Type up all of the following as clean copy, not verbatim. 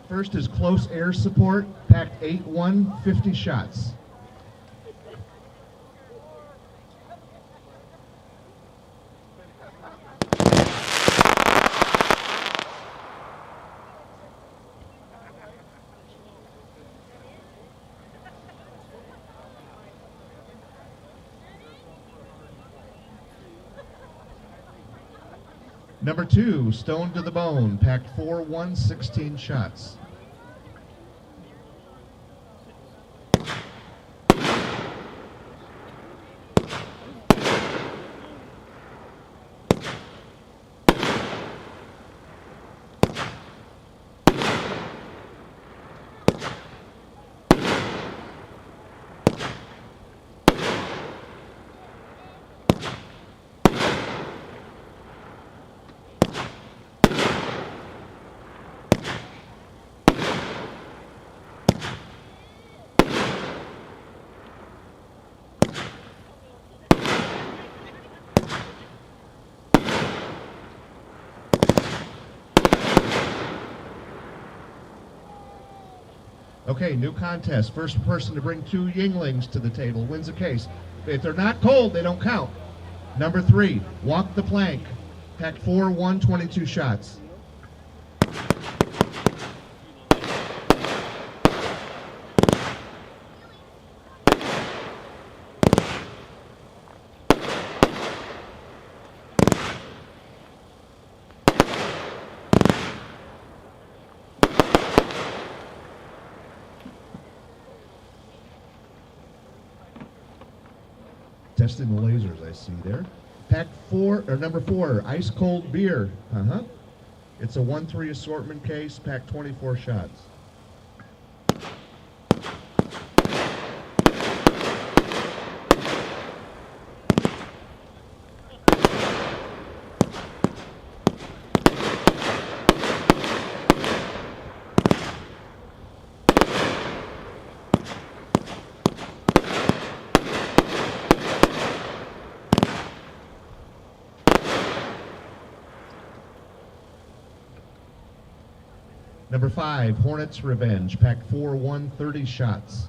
First is close air support, packed 8-1, 50 shots. Number 2, Stone to the Bone, packed 4-1, 16 shots. Okay, new contest. First person to bring 2 Yinglings to the table wins a case. If they're not cold, they don't count. Number 3, Walk the Plank. Pack 4-1, 22 shots. Testing the lasers, I see there. Pack 4, or number 4, Ice Cold Beer. It's a 1-3 assortment case, pack 24 shots. Number 5, Hornet's Revenge, pack 4-1, 30 shots.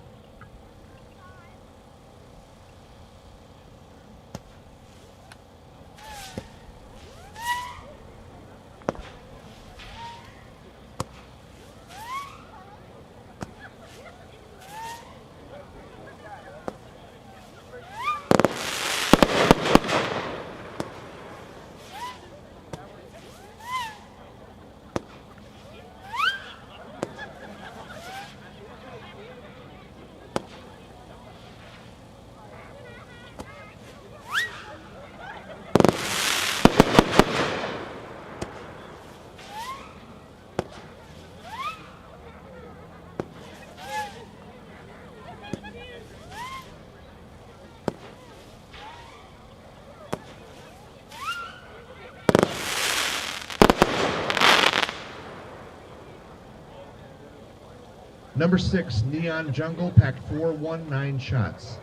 Number 6, Neon Jungle, pack 4-1, 9 shots.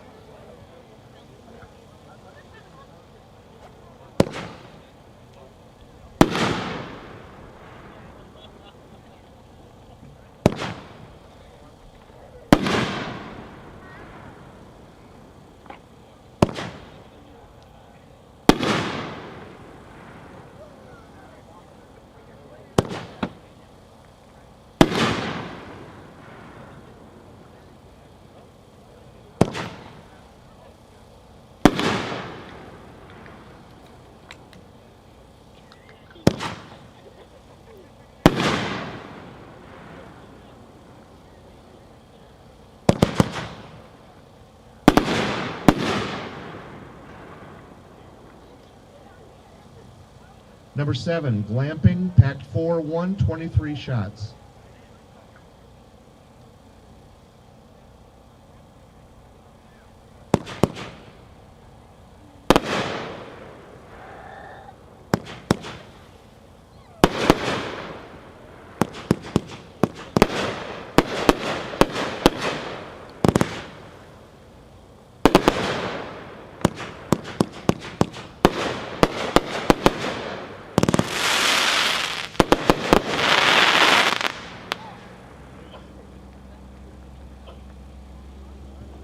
Number 7, Glamping, packed 4-1, 23 shots.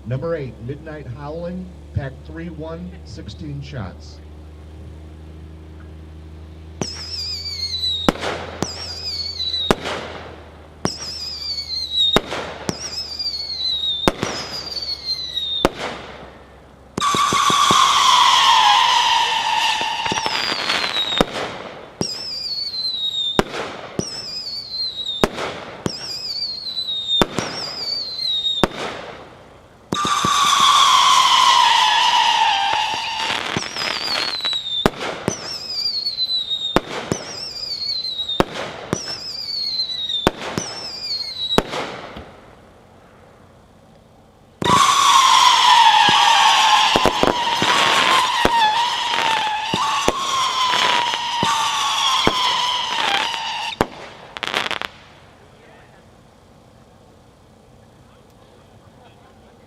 Number 8, Midnight Howling, pack 3-1, 16 shots.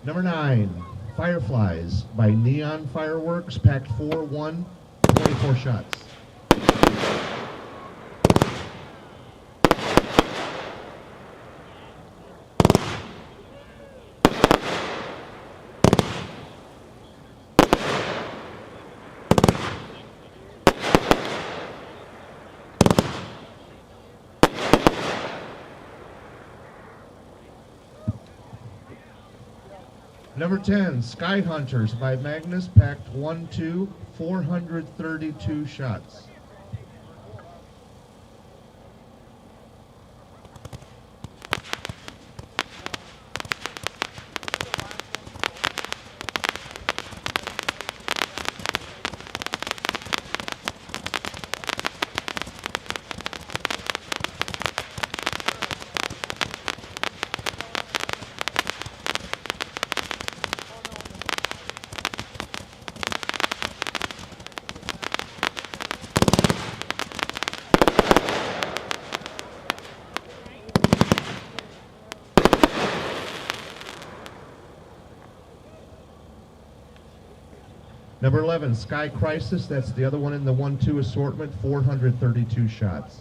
Number 9, Fireflies by Neon Fireworks, packed 4-1, 24 shots. Number 10, Sky Hunters by Magnus, packed 1-2, 432 shots. Number 11, Sky Crisis, that's the other one in the 1-2 assortment, 432 shots.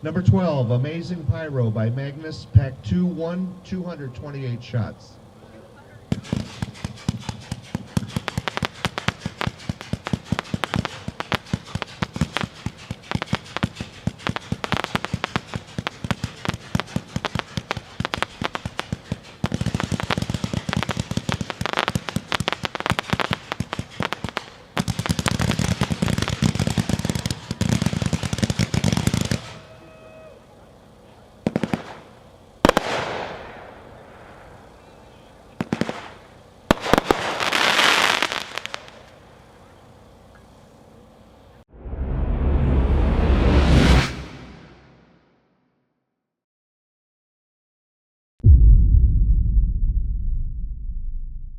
Number 12, Amazing Pyro by Magnus, pack 2-1, 228 shots.